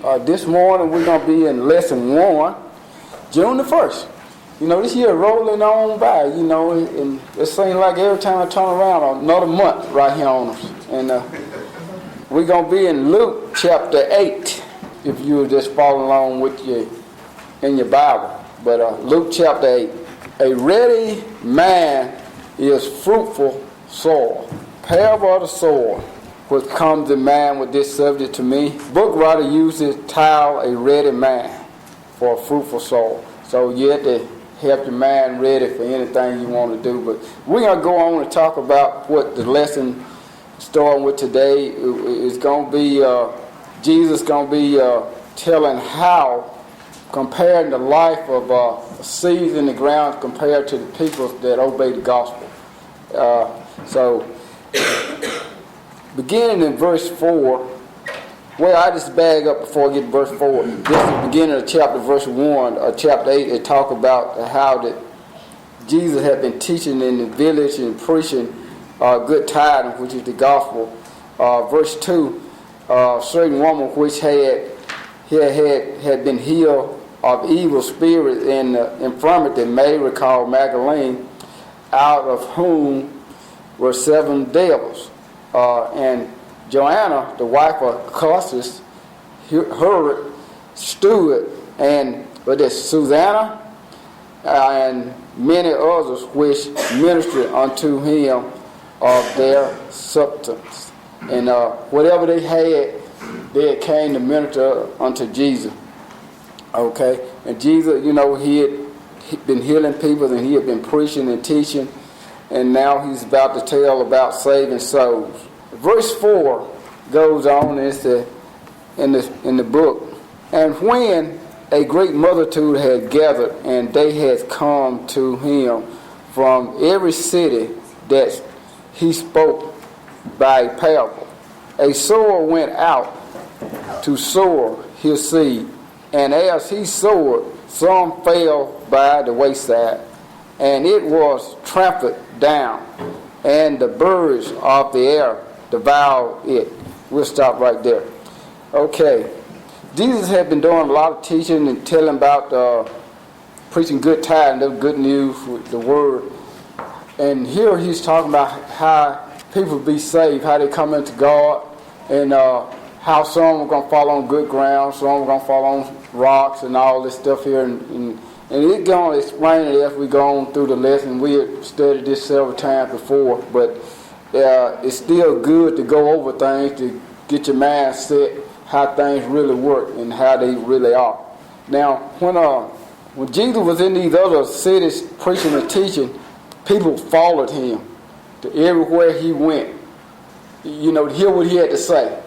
This morning we're going to be in lesson 1, June the 1st. This year rolling on by, and it seems like every time I turn around, another month right here on us. And we're going to be in Luke chapter 8, if you will just follow along with you in your Bible. But Luke chapter 8, a ready man is fruitful soil. Parable of the soil, which comes to mind with this subject to me. Book writer uses title, a ready man for a fruitful soil. So you have to have your mind ready for anything you want to do. But we're going to go on and talk about what the lesson starting with today is going to be. Jesus going to be telling how, comparing the life of seeds in the ground compared to the people that obey the gospel. So beginning in verse 4, well, I just bag up before I get to verse 4. This is the beginning of chapter verse 1, chapter 8. They talk about how that Jesus had been teaching in the village and preaching good tidings, which is the gospel. Verse 2, a certain woman which had been healed of evil spirits and infirmity, Mary called Magdalene, out of whom were 7 devils. And Joanna, the wife of Custis, Herod, stood, but there's Susanna and many others which ministered unto him of their substance. And whatever they had came to minister unto Jesus. Okay? And Jesus, he had been healing people and he had been preaching and teaching. And now he's about to tell about saving souls. Verse 4 goes on in the book. And when a great multitude had gathered, and they had come to him from every city that he spoke by parable, a sower went out to sow his seed. And as he sowed, some fell by the wayside, and it was trampled down, and the birds of the air devoured it. We'll stop right there. Okay. Jesus had been doing a lot of teaching and telling about preaching good tidings, good news with the word. And here he's talking about how people be saved, how they come into God, and how some are going to fall on good ground, some are going to fall on rocks and all this stuff here. And it's going to explain it as we go on through the lesson. We have studied this several times before, but it's still good to go over things to get your mind set how things really work and how they really are. Now, when Jesus was in these other cities preaching and teaching, people followed him to everywhere he went, to hear what he had to say.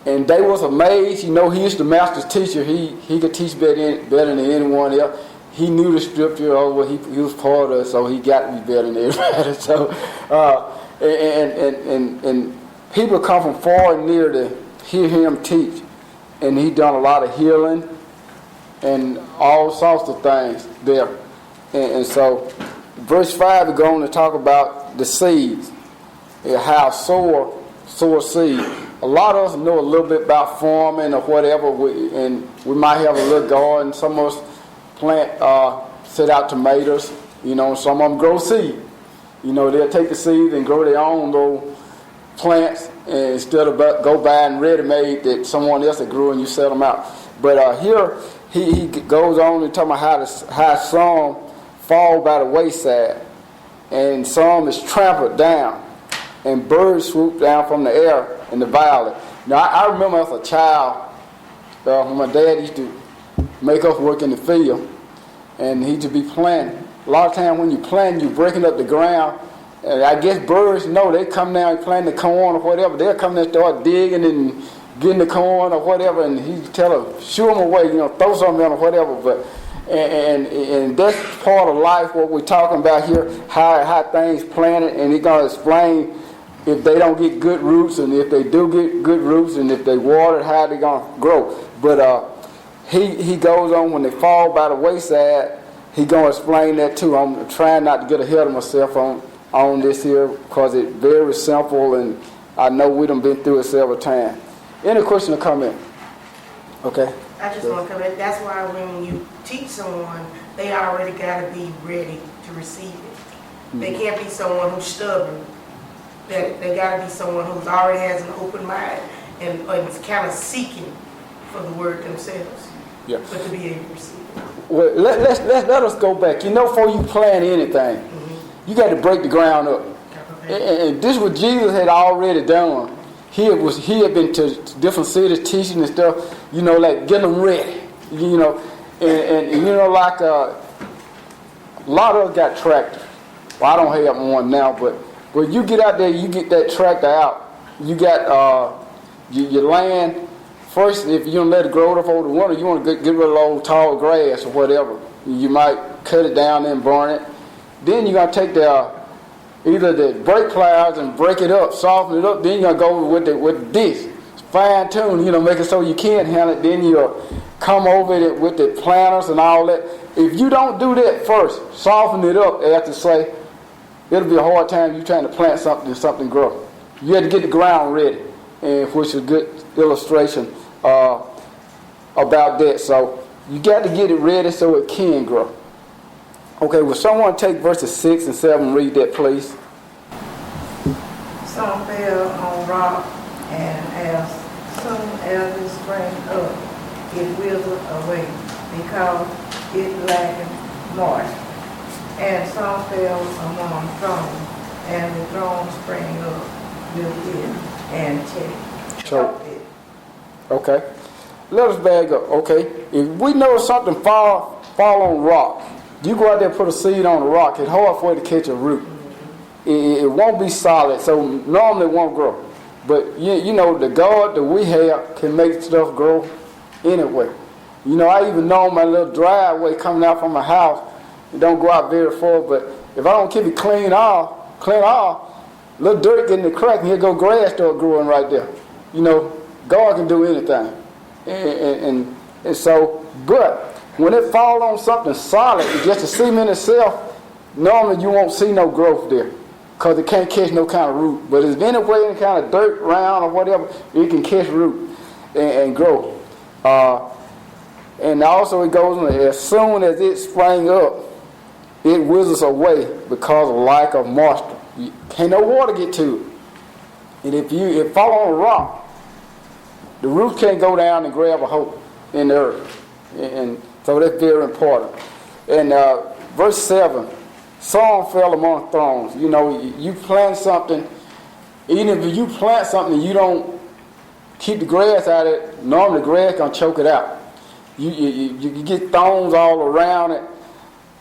And they was amazed. He's the master's teacher. He could teach better than anyone else. He knew the scripture over. He was part of it, so he got to be better than everybody. So, and people come from far and near to hear him teach. And he done a lot of healing and all sorts of things there. And so, verse 5 is going to talk about the seeds, how sow seed. A lot of us know a little bit about farming or whatever, and we might have a little garden. Some of us plant, set out tomatoes. Some of them grow seed. They'll take the seeds and grow their own little plants instead of go buying ready-made that someone else had grew and you set them out. But here he goes on and talking about how some fall by the wayside and some is trampled down and birds swoop down from the air in the valley. Now I remember as a child when my dad used to make us work in the field and he used to be planting. A lot of times when you plant, you're breaking up the ground. And I guess birds they come down and plant the corn or whatever. They'll come there and start digging and getting the corn or whatever, and he tell them, shoo them away, throw something in or whatever. But and that's part of life, what we're talking about here, how things planted, and he's going to explain if they don't get good roots, and if they do get good roots, and if they water, how they're going to grow. But he goes on, when they fall by the wayside, he's going to explain that too. I'm trying not to get ahead of myself on this here because it's very simple, and I know we done been through it several times. Any question or comment? Okay. I just want to comment. That's why when you teach someone, they already got to be ready to receive it. They can't be someone who's stubborn. They got to be someone who's already has an open mind and is kind of seeking for the word themselves. Yeah. But to be able to receive it. Well, let us go back. Before you plan anything, you got to break the ground up. And this is what Jesus had already done. He had been to different cities teaching and stuff, like getting them ready. And like a lot of us got tractors. Well, I don't have one now, but when you get out there, you get that tractor out. You got your land. First, if you don't let it grow up over the winter, you want to get rid of the old tall grass or whatever. You might cut it down and burn it. Then you're going to take either the brake pliers and break it up, soften it up. Then you're going to go with this. Fine tune, make it so you can't handle it. Then you'll come over it with the planters and all that. If you don't do that first, soften it up, I have to say, it'll be a hard time you trying to plant something and something grow. You have to get the ground ready, and which is a good illustration about that. So you got to get it ready so it can grow. Okay, will someone take verses 6 and 7 and read that, please? Some fell on rock, and as soon as it sprang up, it withered away, because it lacked moisture. And some fell among thorns, and the thorns sprang up with it and choked it. Okay. Let us back up. Okay. If we know something fall on rock, you go out there and put a seed on a rock, it's hard for it to catch a root. It won't be solid, so normally it won't grow. But the God that we have can make stuff grow anyway. I even know my little driveway coming out from my house, it don't go out very far, but if I don't keep it clean off, little dirt get in the crack and here go grass start growing right there. God can do anything. And so, but when it falls on something solid, just the cement itself, normally you won't see no growth there because it can't catch no kind of root. But if anyway, any kind of dirt, round or whatever, it can catch root and grow. And also it goes on, as soon as it sprang up, it withers away because of lack of moisture. Can't no water get to it. And if it fall on a rock, the roots can't go down and grab a hold in the earth. And so that's very important. And verse 7, some fell among thorns. You plant something, even if you plant something you don't keep the grass out of it, normally the grass going to choke it out. You get thorns all around it,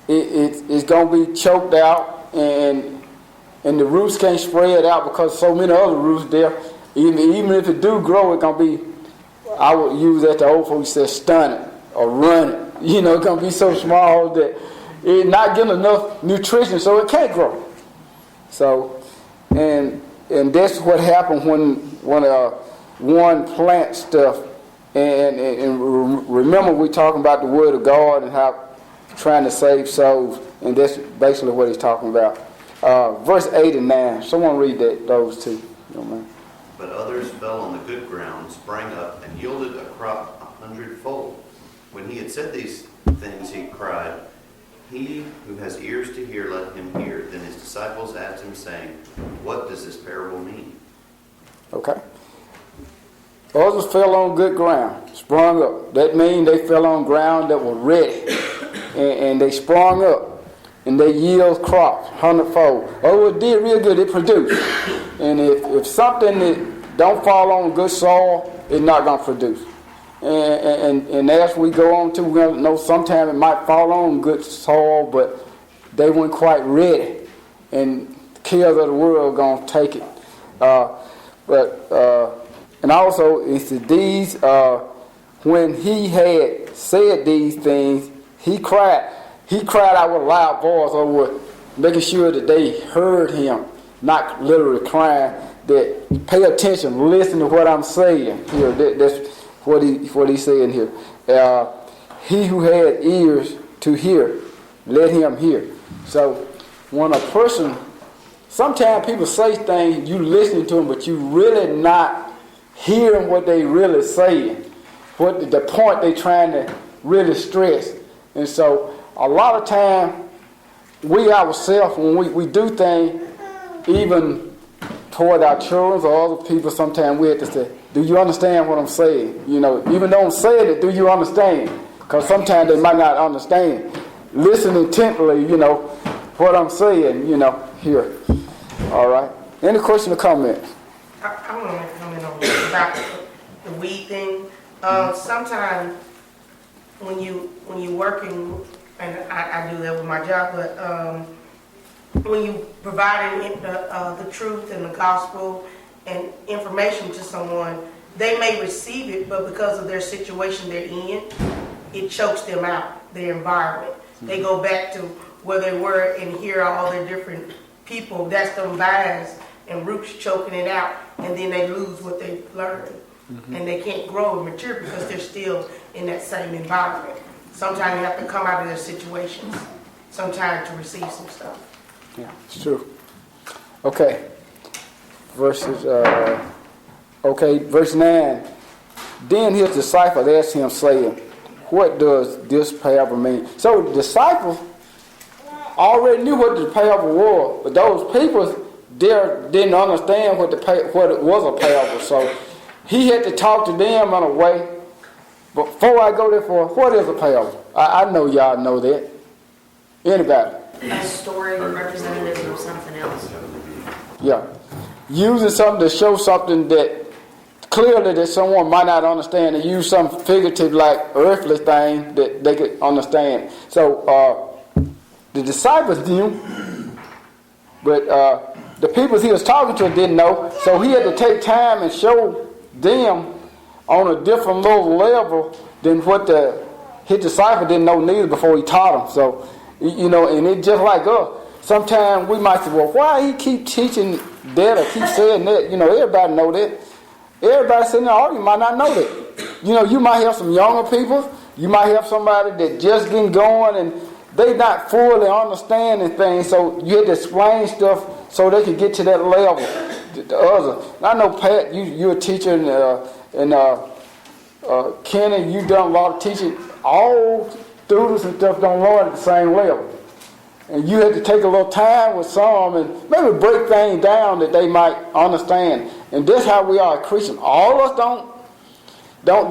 it's going to be choked out, and the roots can't spread out because so many other roots there. Even if it do grow, it's going to be, I would use that the old folks said, stunted or running. It's going to be so small that it's not getting enough nutrition, so it can't grow. So, and that's what happens when one plants stuff. And remember, we're talking about the Word of God and how trying to save souls, and that's basically what he's talking about. Verse 8 and 9. Someone read those two. But others fell on the good ground, sprang up, and yielded a crop 100-fold. When he had said these things, he cried, "He who has ears to hear, let him hear." Then his disciples asked him, saying, "What does this parable mean?" Okay. Others fell on good ground, sprung up. That means they fell on ground that was ready, and they sprung up, and they yield crops 100-fold. Oh, it did real good. It produced. And if something that don't fall on good soil, it's not going to produce. And as we go on to, we're going to know sometimes it might fall on good soil, but they weren't quite ready, and the cares of the world are going to take it. And also, it's these, when he had said these things, he cried out with a loud voice over making sure that they heard him, not literally crying, that pay attention, listen to what I'm saying here. That's what he's saying here. He who had ears to hear, let him hear. So when a person, sometimes people say things, you listening to them, but you really not hearing what they really saying, what the point they trying to really stress. And so a lot of time, we ourselves, when we do things, even toward our children or other people, sometimes we have to say, do you understand what I'm saying? You know, even though I'm saying it, do you understand? Because sometimes they might not understand. Listen intently, you know, what I'm saying, you know, here. All right. Any question or comments? I want to comment on about the weed thing. Sometimes when you working, and I do that with my job, but when you providing the truth and the gospel and information to someone, they may receive it, but because of their situation they're in, it chokes them out, their environment. They go back to where they were and hear all their different people, that's them vines and roots choking it out, and then they lose what they've learned. And they can't grow and mature because they're still in that same environment. Sometimes you have to come out of their situations, sometimes to receive some stuff. Yeah, it's true. Okay. Verse 9. Then his disciples asked him, saying, what does this parable mean? So the disciples already knew what the parable was, but those people there didn't understand what it was a parable. So he had to talk to them in a way. But before I go there what is a parable? I know y'all know that. Anybody? A story representative of something else. Yeah. Using something to show something that clearly that someone might not understand, and use some figurative like earthly thing that they could understand. So the disciples knew, but the people he was talking to didn't know. So he had to take time and show them on a different little level than what his disciple didn't know neither before he taught them. So, you know, and it's just like us. Sometimes we might say, well, why he keep teaching that or keep saying that? You know, everybody know that. Everybody sitting in the audience might not know that. You know, you might have some younger people. You might have somebody that just getting going and they not fully understanding things. So you have to explain stuff so they can get to that level. The other. And I know, Pat, you're a teacher, and Kenny, you've done a lot of teaching. All students and stuff don't learn at the same level. And you have to take a little time with some and maybe break things down that they might understand. And that's how we are Christians. All of us don't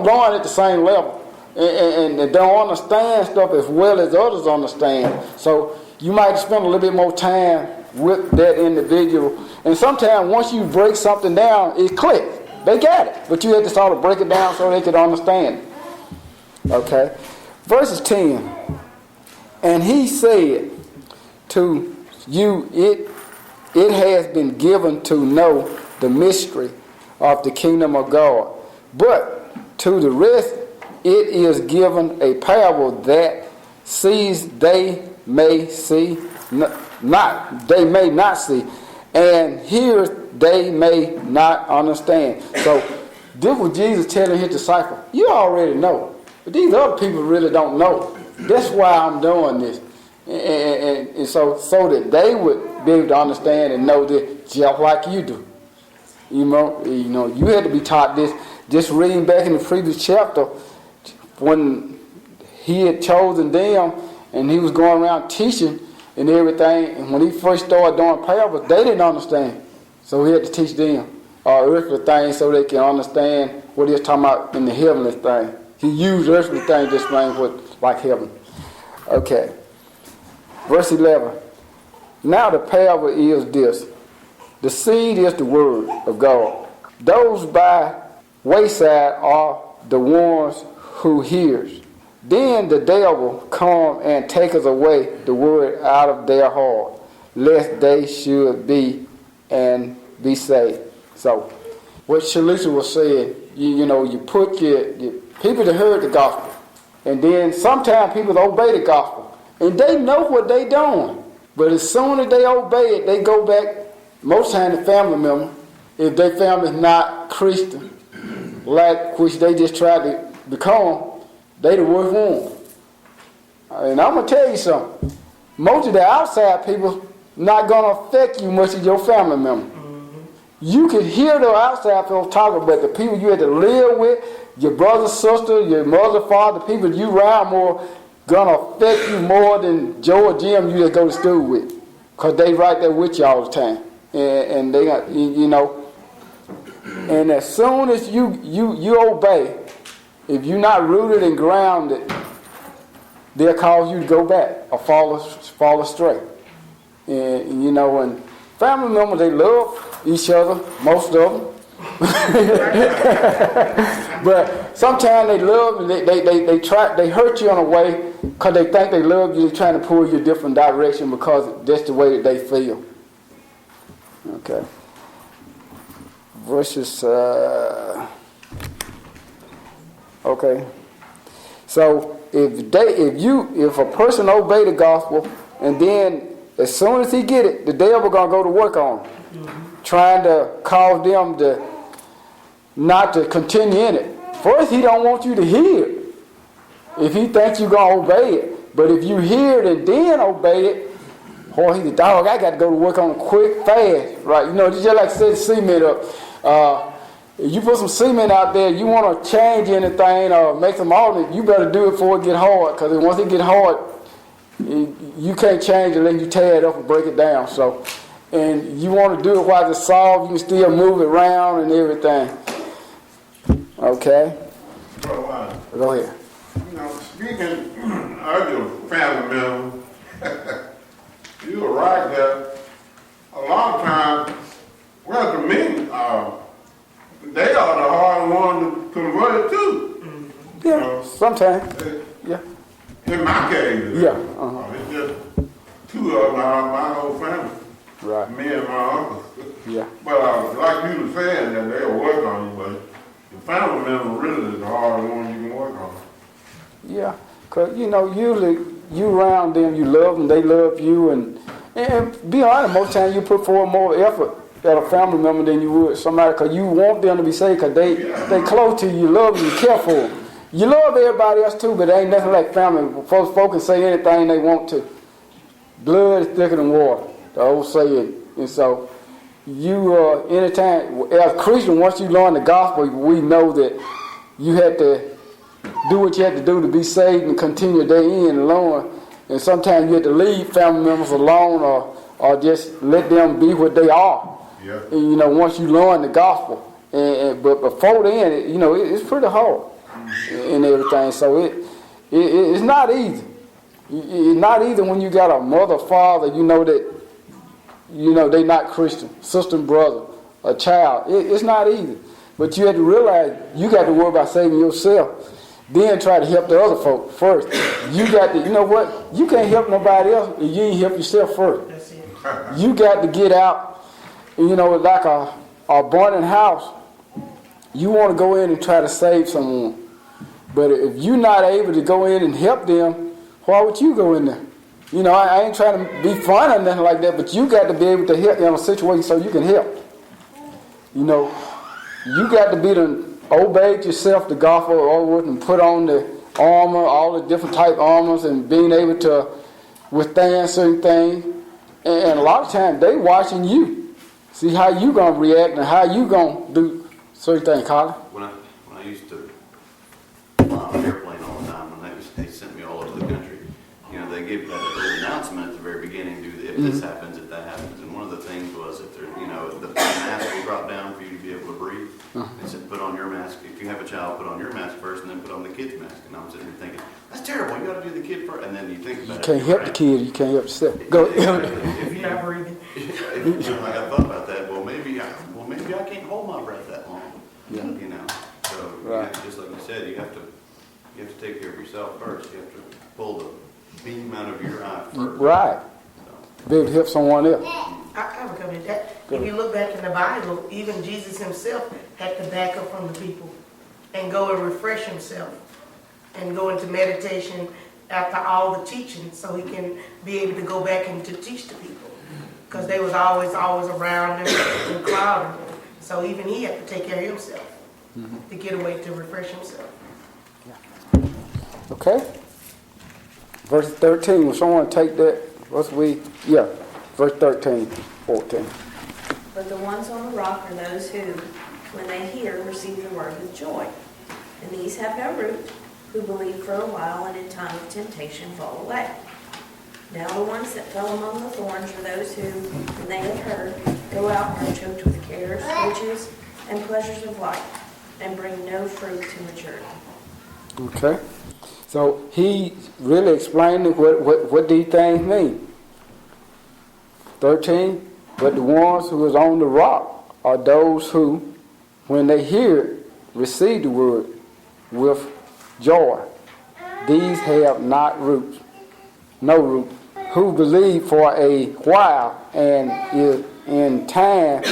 learn at the same level. And don't understand stuff as well as others understand. So you might spend a little bit more time with that individual. And sometimes once you break something down, it clicks. They got it. But you have to sort of break it down so they could understand it. Okay. Verses 10. And he said to you, it has been given to know the mystery of the kingdom of God. But to the rest it is given a parable that sees they may see, they may not see, and hear they may not understand. So this was Jesus telling his disciples, you already know, but these other people really don't know. That's why I'm doing this. And so that they would be able to understand and know this just like you do. You know, you had to be taught this. Just reading back in the previous chapter, when he had chosen them and he was going around teaching and everything, and when he first started doing parables, they didn't understand. So he had to teach them earthly things so they can understand what he was talking about in the heavenly thing. He used earthly things to explain what like heaven. Okay. Verse 11. Now the parable is this. The seed is the word of God. Those by wayside are the ones who hears. Then the devil come and taketh away the word out of their heart, lest they should be and be saved. So, what Shalisa was saying, you put your people that heard the gospel, and then sometimes people obey the gospel, and they know what they doing. But as soon as they obey it, they go back. Most times the family member, if their family is not Christian, like which they just try to become, they the worst one. And I'm gonna tell you something. Most of the outside people not gonna affect you much as your family member. You can hear the outside people talking, but the people you had to live with, your brother, sister, your mother, father, people you around more, gonna affect you more than Joe or Jim you just go to school with. Because they right there with you all the time. And they got, you know, and as soon as you obey, if you're not rooted and grounded, they'll cause you to go back or fall astray. And you know, and family members, they love each other, most of them. But sometimes they love and they hurt you in a way because they think they love you. They're trying to pull you a different direction because that's the way that they feel. Okay. Verses. Okay. So if a person obey the gospel and then as soon as he get it, the devil gonna go to work on him, trying to cause them to not to continue in it. First, he don't want you to hear it. If he thinks you're gonna obey it, but if you hear it and then obey it, oh, he's a dog. I got to go to work on it quick, fast, right? You know, just like set cement up. If you put some cement out there, you want to change anything or make some alternate, you better do it before it get hard. Because once it get hard, you can't change it unless you tear it up and break it down. So, and you want to do it while it's soft. You can still move it around and everything. Okay. Go ahead. You know, speaking of your family members, you were right there. A lot of times, well, to me, they are the hard one to convert too. Yeah, sometimes. Yeah. In my case, Yeah. It's just two of them out of my whole family. Right. Me and my uncle. Yeah. But like you were saying, that they'll work on you, but the family member really is the hard one you can work on. Yeah, because, you know, usually you around them, you love them, they love you, and be honest, most times you put forward more effort at a family member than you would somebody, because you want them to be saved, because they close to you, you love them, you care for them. You love everybody else too, but it ain't nothing like family. Folks can say anything they want to. Blood is thicker than water, the old saying. And so, you, anytime, as a Christian, once you learn the gospel, we know that you have to do what you have to do to be saved and continue day in and learn. And sometimes you have to leave family members alone or just let them be what they are. Yeah. And, you know, once you learn the gospel. But before then, you know, it's pretty hard and everything. So it's not easy. It's not easy when you got a mother, father, you know that, you know, they not Christian, sister and brother, a child. It's not easy. But you have to realize you got to worry about saving yourself. Then try to help the other folk first. You got to, you know what? You can't help nobody else if you ain't help yourself first. That's it. You got to get out, you know, like a burning house. You want to go in and try to save someone. But if you're not able to go in and help them, why would you go in there? You know, I ain't trying to be fun or nothing like that, but you got to be able to help in a situation so you can help. You know, you got to be the obeyed yourself the gospel over and put on the armor, all the different type armors, and being able to withstand certain things. And a lot of times they watching you, see how you gonna react and how you gonna do certain things. Colin? When I used to fly on an airplane all the time, when they sent me all over the country, you know, they gave that little announcement at the very beginning, if this happens, if that happens. And one of the things was, if there, you know, the mask will drop down for you to be able to breathe. They said, put on your mask. If you have a child, put on your mask first, and then put on the kid's mask. And I'm sitting here thinking, that's terrible. You got to do the kid first. And then you think about it. You can't help the kid. You can't help yourself. Go. If You're not breathing. like I thought about that. Well, maybe I can't hold my breath that long. Yeah. You know. So Right. just like you said, you have to take care of yourself first. You have to pull the beam out of your eye first. Right. Be able to help someone else. I have a comment. If you look back in the Bible, even Jesus himself had to back up from the people and go and refresh himself and go into meditation after all the teaching so he can be able to go back and to teach the people. Because they was always around him and crowding him. So even he had to take care of himself to get away to refresh himself. Okay. Verse 13. Will someone take that? Verse 13, 14. But the ones on the rock are those who, when they hear, receive the word with joy. And these have no root, who believe for a while and in time of temptation fall away. Now the ones that fell among the thorns are those who, when they have heard, go out and are choked with cares, riches, and pleasures of life, and bring no fruit to maturity. Okay. So he really explained what these things mean. 13, but the ones who is on the rock are those who, when they hear it, receive the word with joy. These have not root, no root, who believe for a while, and in time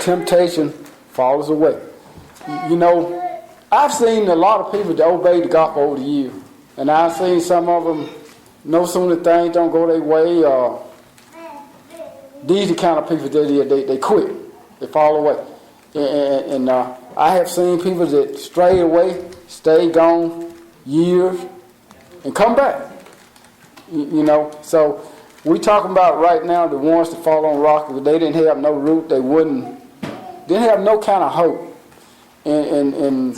temptation falls away. You know, I've seen a lot of people that obey the gospel over the years, and I've seen some of them, no sooner things don't go their way, these are the kind of people that they quit, they fall away. And I have seen people that stray away, stay gone years, and come back. You know, so we talking about right now the ones that fall on rock, because they didn't have no root, didn't have no kind of hope. And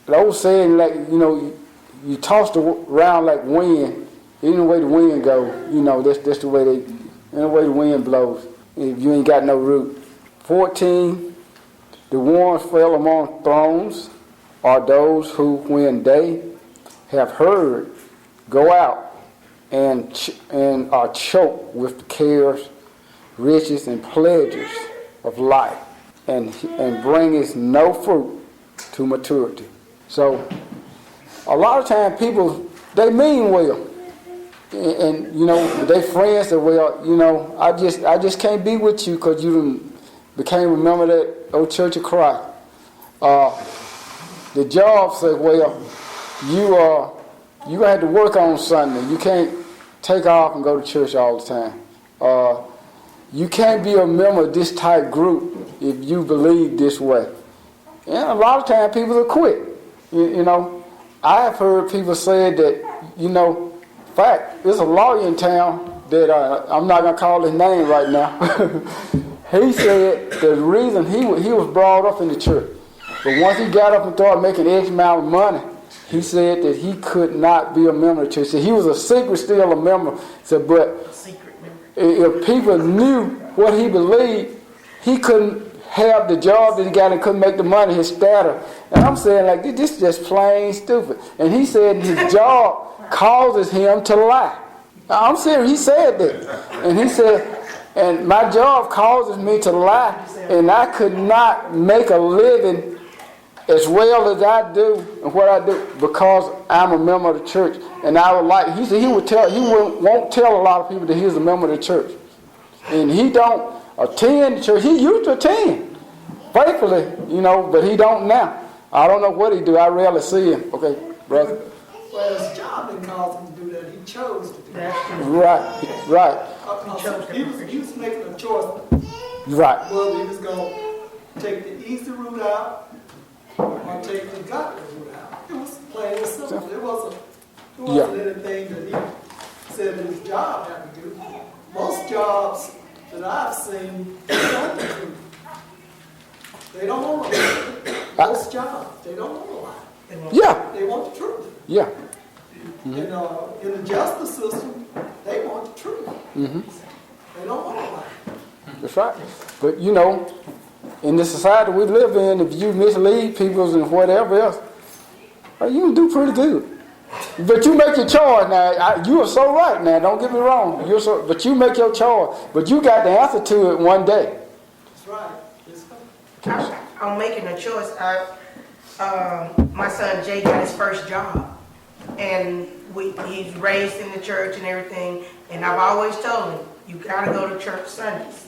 the old saying, like, you know, you toss around like wind, any way the wind go, you know, that's the way the way the wind blows, if you ain't got no root. 14, the ones fell among thorns are those who, when they have heard, go out and are choked with cares, riches, and pleasures of life, and bringeth no fruit to maturity. So, a lot of times people, they mean well. And you know, they friends say, well, you know, I just can't be with you because you became a member of that old Church of Christ. The job said, well, you have to work on Sunday. You can't take off and go to church all the time. You can't be a member of this type group if you believe this way. And a lot of times people will quit. You know, I have heard people say that, you know, in fact, there's a lawyer in town that I'm not going to call his name right now. He said the reason he was brought up in the church, but once he got up and started making X amount of money, he said that he could not be a member of the church. So he was a secret still a member. So, but if people knew what he believed, he couldn't have the job that he got and couldn't make the money, his status. And I'm saying, like, this is just plain stupid. And he said his job causes him to lie. I'm serious, he said that. And he said, and my job causes me to lie, and I could not make a living as well as I do and what I do because I'm a member of the church. And I would like, he said he won't tell a lot of people that he's a member of the church. And he don't attend the church. He used to attend faithfully, you know, but he don't now. I don't know what he do. I rarely see him. Okay, brother? Well, his job didn't cause him to do that. He chose to do that. Right. He was making a choice. Right. Whether he was going to take the easy route out or take the godly route out. It was plain and simple. It wasn't anything that he said that his job had to do. Most jobs that I've seen, they don't want to lie. Most jobs, they don't want to lie. They want the truth. Yeah. Mm-hmm. In the justice system, they want the truth. Mm-hmm. They don't want to lie. That's right. But you know, in the society we live in, if you mislead people and whatever else, you can do pretty good. But you make your choice now. You are so right now. Don't get me wrong. But you make your choice. But you got the answer to it one day. That's right. I'm making a choice. My son Jay got his first job, and he's raised in the church and everything. And I've always told him, you got to go to church Sundays.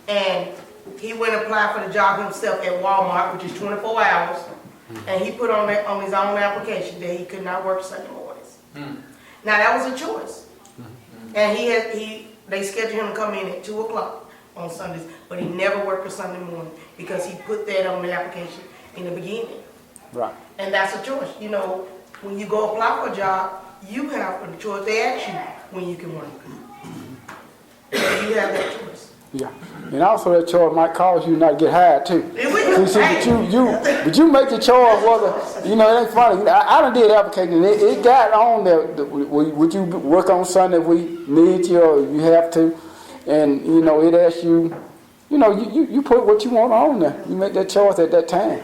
And he went and applied for the job himself at Walmart, which is 24 hours. And he put on his own application that he could not work Sunday mornings. Now that was a choice. And they scheduled him to come in at 2 o'clock on Sundays, but he never worked a Sunday morning because he put that on the application in the beginning. Right. And that's a choice. You know, when you go apply for a job, you have a choice. They ask you when you can work. So you have that choice. Yeah. And also that choice might cause you not to get hired too. See, but you make the choice whether, you know, it ain't funny. I done did advocating, and it got on there. Would you work on Sunday if we need you or you have to? And, you know, it asks you, you know, you put what you want on there. You make that choice at that time.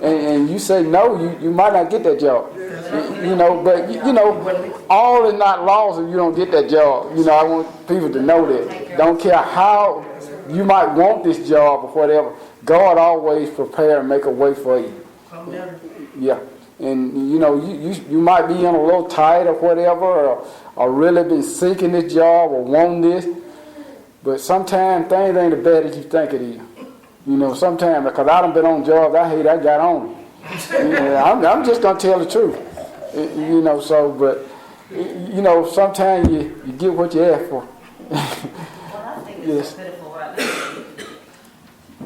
And you say no, you might not get that job. You know, but, you know, all is not lost if you don't get that job. You know, I want people to know that. Don't care how you might want this job or whatever, God always prepare and make a way for you. Yeah. And, you know, you might be in a little tight or whatever, or really been seeking this job or wanting this. But sometimes things ain't as bad as you think it is. You know, sometimes, because I done been on jobs I hate, I got on. You know, I'm just going to tell the truth. You know, so, but, you know, sometimes you get what you ask for. Well, I think it's so pitiful right now.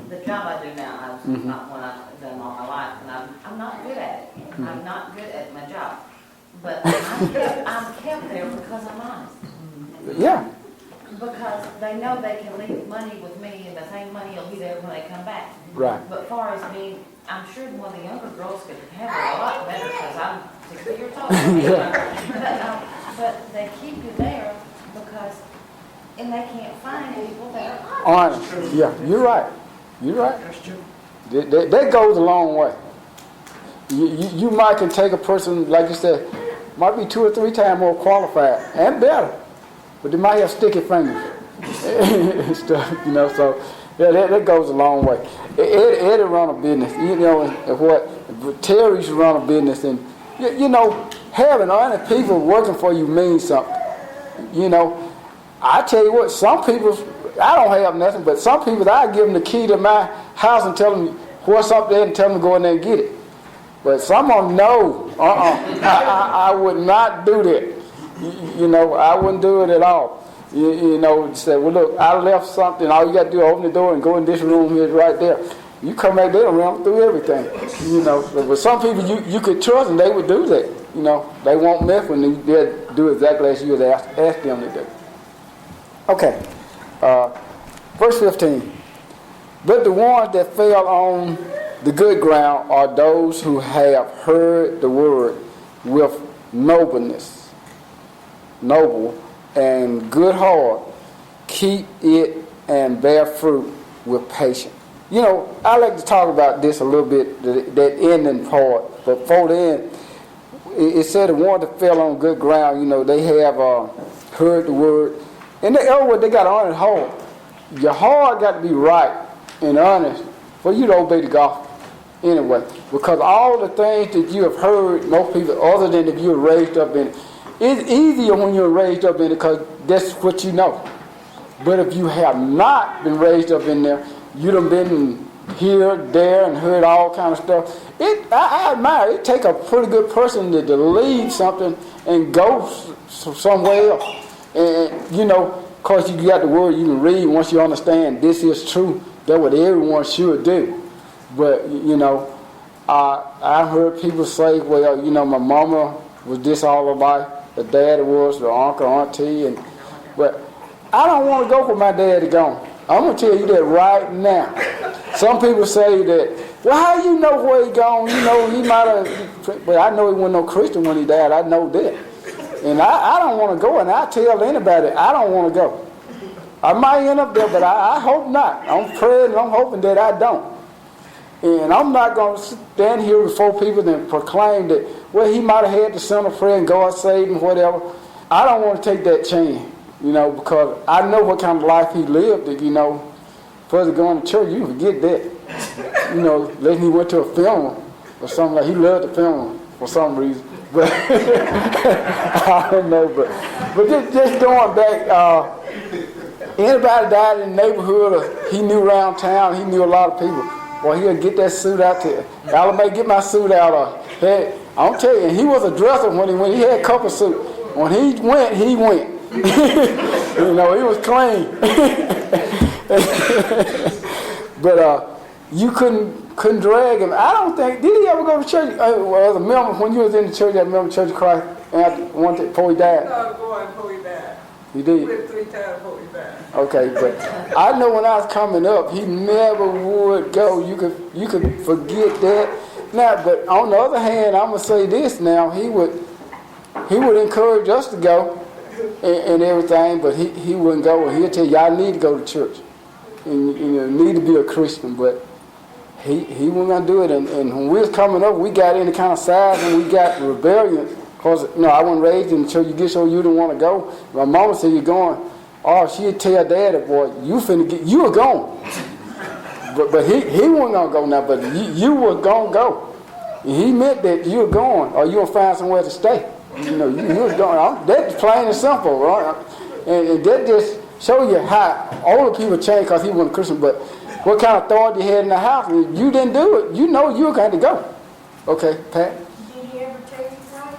The job I do now, is not one I've done all my life, and I'm not good at it. I'm not good at my job. But I'm kept there because I'm honest. Yeah. Because they know they can leave money with me, and the same money will be there when they come back. Right. But far as me, I'm sure one of the younger girls could handle it a lot better because I'm 60 years old. But they keep you there because, and they can't find people that are honest. Honest. Yeah, you're right. You're right. That goes a long way. You might can take a person, like you said, might be 2 or 3 times more qualified and better, but they might have sticky fingers and stuff, you know. So yeah, that goes a long way. Eddie run a business, you know, and what Terry's run a business, and you know, having honest people working for you means something. You know, I tell you what, some people, I don't have nothing, but some people, I give them the key to my house and tell them what's up there and tell them to go in there and get it. But some of them, no, I would not do that. You know, I wouldn't do it at all. You know, say, well, look, I left something. All you got to do is open the door and go in this room here right there. You come back there and run through everything. You know, but some people you could trust and they would do that. You know, they won't mess when they'll do exactly as you would ask them to do. Okay, verse 15. But the ones that fell on the good ground are those who have heard the word with nobleness, noble and good heart, keep it and bear fruit with patience. You know, I like to talk about this a little bit, that ending part. But before then, it said the ones that fell on good ground, you know, they have heard the word. And they got an honest heart. Your heart got to be right and honest for you to obey the gospel anyway. Because all the things that you have heard, most people, other than if you're raised up in it, it's easier when you're raised up in it because that's what you know. But if you have not been raised up in there, you done been here, there, and heard all kind of stuff. I admire it. It take a pretty good person to leave something and go somewhere else. And, you know, of course, you got the word you can read once you understand this is true. That's what everyone should do. But, you know, I heard people say, well, you know, my mama was this all her life. The dad was, the uncle, auntie. But I don't want to go where my daddy gone. I'm going to tell you that right now. Some people say that, well, how you know where he gone? You know, he might have, but I know he wasn't no Christian when he died. I know that. And I don't want to go, and I tell anybody, I don't want to go. I might end up there, but I hope not. I'm praying and I'm hoping that I don't. And I'm not going to stand here before people and proclaim that, well, he might have had the sinner prayer and God saved him, whatever. I don't want to take that chance, you know, because I know what kind of life he lived. That, you know, further going to church, you forget that. You know, like he went to a funeral or something like he loved the funeral for some reason. But I don't know. But just going back, anybody died in the neighborhood or he knew around town, he knew a lot of people. Well, he'll get that suit out there. Y'all may get my suit out. I'm telling you, he was a dresser when he went. He had a couple suits. When he went, he went. You know, he was clean. But you couldn't drag him. I don't think, did he ever go to church? As a member, when you was in the church, I remember Church of Christ before he died. He started going before he died. He did. Quit 3 times before he died. Okay, but I know when I was coming up, he never would go. You could forget that. Now, but on the other hand, I'm gonna say this now. He would encourage us to go and everything, but he wouldn't go. He'll tell you, I need to go to church, and you need to be a Christian. But he wasn't gonna do it. And when we was coming up, we got any kind of size, and we got rebellion. Cause I wasn't raised in the church. You get so you didn't want to go. My mama said you're going. Oh, she'd tell Daddy, boy, you were going. But he wasn't gonna go now. But you were gonna go. And he meant that you were going, or you were find somewhere to stay. You was going. That's plain and simple, right? And that just show you how older people change because he wasn't a Christian. But what kind of authority you had in the house? If you didn't do it, you know you were going to go. Okay, Pat. Did he ever tell you something?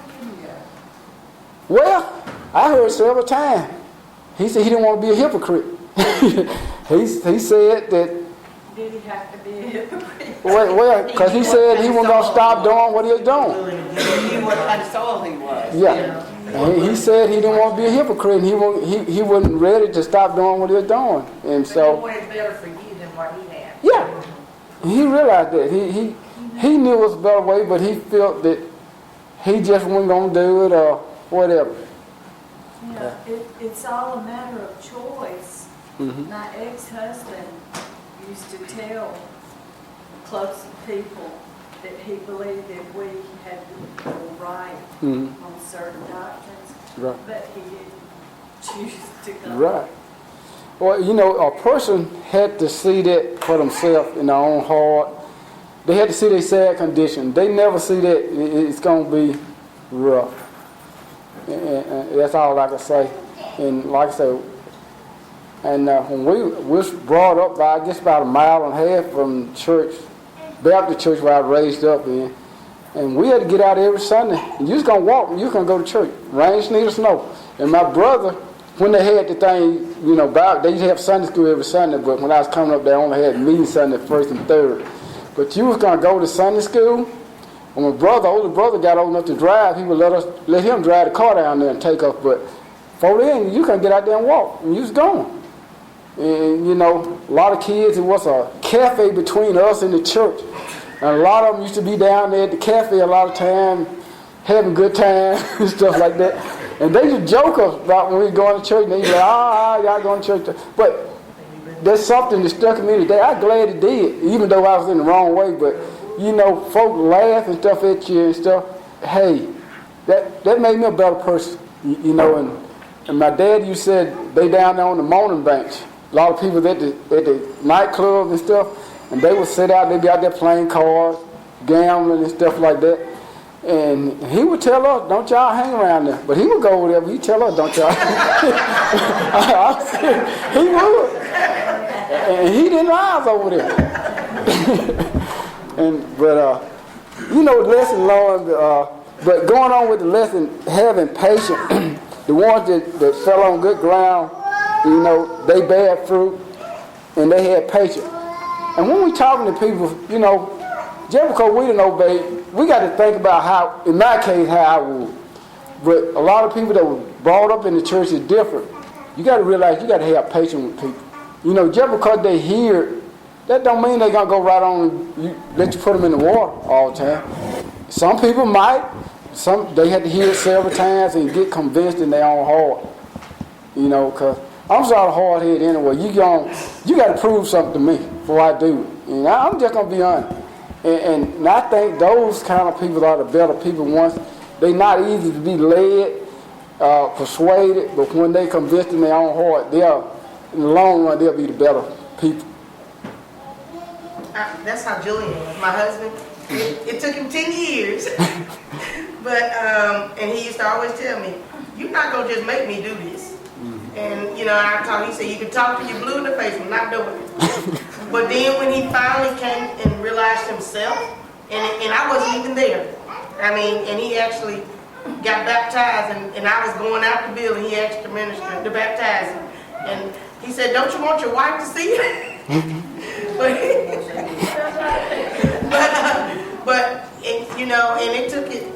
Well, I heard several times. He said he didn't want to be a hypocrite. he said that. Did he have to be a hypocrite? Well, because he said he wasn't going to stop doing what he was doing. He knew what kind of soul he was. Yeah. And he said he didn't want to be a hypocrite, and he wasn't ready to stop doing what he was doing. And so. But it was better for you than what he had. Yeah. He realized that. He knew it was a better way, but he felt that he just wasn't going to do it or whatever. Yeah, it's all a matter of choice. Mm-hmm. My ex-husband used to tell close people that he believed that we had to go right Mm-hmm. on certain doctrines, Right. but he didn't choose to go. Right. Well, a person had to see that for themselves in their own heart. They had to see their sad condition. They never see that it's going to be rough. And that's all I can say. And like I said, and when we was brought up by, I guess, about 1.5 miles from church, Baptist church where I was raised up in, and we had to get out every Sunday. And you was going to walk and you was going to go to church, rain, sleet, or snow. And my brother, when they had the thing, they used to have Sunday school every Sunday, but when I was coming up, they only had meeting Sunday, first and third. But you was going to go to Sunday school. When my older brother got old enough to drive, he would let him drive the car down there and take off. But before then, you couldn't get out there and walk, and you was gone. And, a lot of kids, it was a cafe between us and the church. And a lot of them used to be down there at the cafe a lot of time, having good time and stuff like that. And they just joke us about when we going to church, and they be like, y'all going to church. But there's something that stuck in me today. I'm glad it did, even though I was in the wrong way. But, folk laugh and stuff at you and stuff. Hey, that made me a better person, And my dad, you said they down there on the moaning bench. A lot of people at the nightclub and stuff, and they would sit out, they'd be out there playing cards, gambling and stuff like that. And he would tell us, don't y'all hang around there. But he would go over there, but he'd tell us, don't y'all. He would. And he didn't rise over there. Lesson learned, but going on with the lesson, having patience, the ones that fell on good ground, they bear fruit, and they had patience. And when we talking to people, just because we didn't obey, we got to think about how, in my case, how I would. But a lot of people that were brought up in the church is different. You got to realize you got to have patience with people. Just because they hear, that don't mean they're going to go right on and let you put them in the water all the time. Some people might. They had to hear it several times and get convinced in their own heart. Because I'm sort of hard-headed anyway. You got to prove something to me before I do it. I'm just going to be honest. And I think those kind of people are the better people once. They're not easy to be led, persuaded, but when they convinced in their own heart, in the long run, they'll be the better people. That's how Julian was, my husband. It took him 10 years. But, and he used to always tell me, you're not going to just make me do this. And, he said, you can talk till you're blue in the face, I'm not doing it. But then when he finally came and realized himself, and I wasn't even there. And he actually got baptized, and I was going out the building, he asked the minister to baptize him. And he said, don't you want your wife to see it? and it took it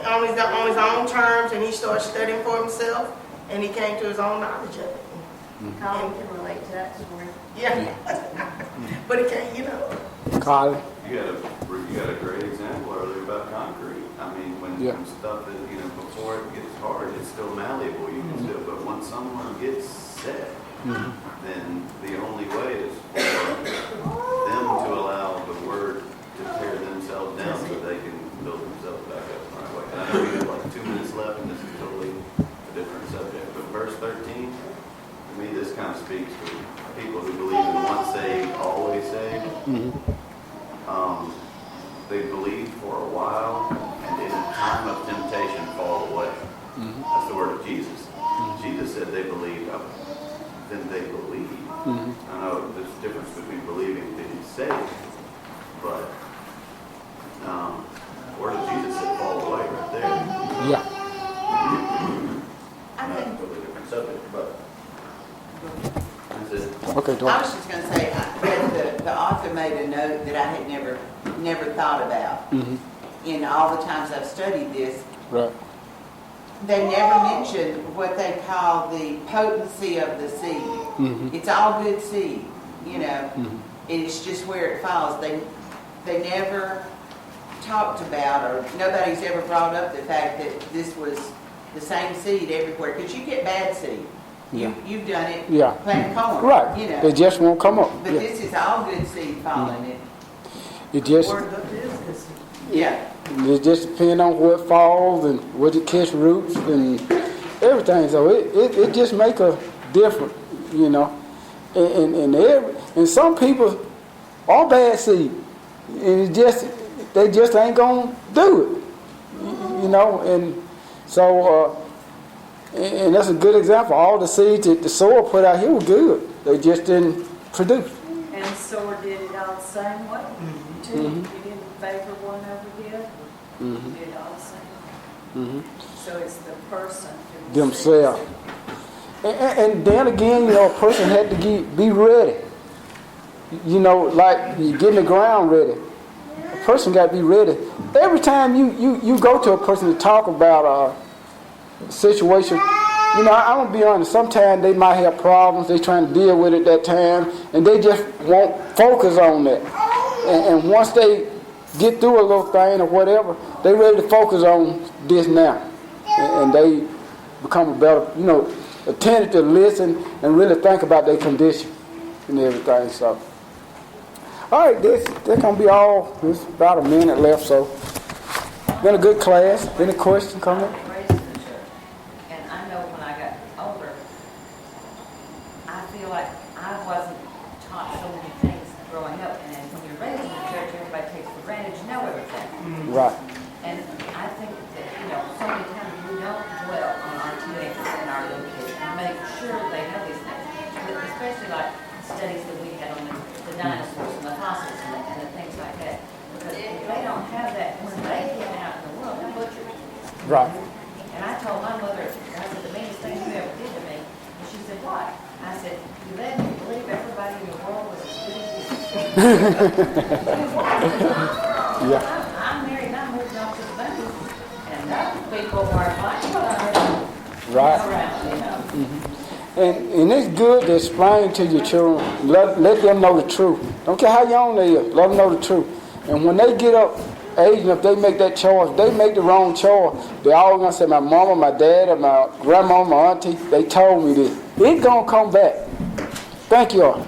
on his own terms, and he started studying for himself. and he came to his own knowledge of it. Colin can relate to that story. Yeah. But it can't, Carly? You got a great example earlier about concrete. I mean, when stuff is, before it gets hard, it's still malleable. You can still, but once someone gets set, then the only way is for them to allow the word to tear themselves down so they can build themselves back up the right way. And I know we have like 2 minutes left, and this is totally a different subject. But verse 13, to me, this kind of speaks to people who believe in once saved, always saved. They believe for a while, and in a time of temptation fall away. That's the word of Jesus. Jesus said they believed, then they believe. I know there's a difference between believing that he's saved, but the word of Jesus said fall away right there. Yeah. That's a totally different subject, but that's it. Okay, I Dawn. was just going to say, the author made a note that I had never thought about. In all the times I've studied this, Right. they never mention what they call the potency of the seed. It's all good seed, It's just where it falls. They never talked about, or nobody's ever brought up the fact that this was the same seed everywhere, because you get bad seed. You've done it. Yeah. Plant corn. Right. They just won't come up. But this is all good seed falling. It just Word of it is good seed. Yeah. it just depends on where it falls and where it catch roots and everything. So it just make a difference, And some people are bad seed, and they just ain't gonna do it, And so and that's a good example. All the seeds that the soil put out here were good. They just didn't produce. And the sower did it all the same way, too. You didn't favor one over the other. You did it all the same. So it's the person who Themselves. And then again, a person had to be ready. Like you getting the ground ready. A person got to be ready. Every time you go to a person to talk about a situation, I'm going to be honest, sometimes they might have problems, they trying to deal with it that time, and they just won't focus on that. And once they get through a little thing or whatever, they ready to focus on this now. And they become a better, attentive to listen and really think about their condition and everything. So, all right, that's going to be all. There's about a minute left, so been a good class. Any question, comment? Raised in the church, and I know when I got older, I feel like I wasn't taught so many things growing up, and then when you're raised in the church, everybody takes for granted you know everything. Right. And I think that, so many times we don't dwell on our teenagers and our little kids and make sure they know these things. Especially like studies that we had on the dinosaurs and the fossils and the things like that. Because if they don't have that, when they get out in the world, they're butchered. Right. And I told my mother, I said, the meanest thing you ever did to me. And she said, what? I said, you let me believe everybody in the world was as good as you. Yeah. I'm married and I moved on to the bunny. And those people were like, Right. around, And it's good to explain to your children. Let them know the truth. Don't care how young they are. Let them know the truth. And when they get up age, and if they make that choice, if they make the wrong choice, they're always going to say, my mama, my dad, or my grandma, my auntie, they told me this. It's going to come back. Thank you all.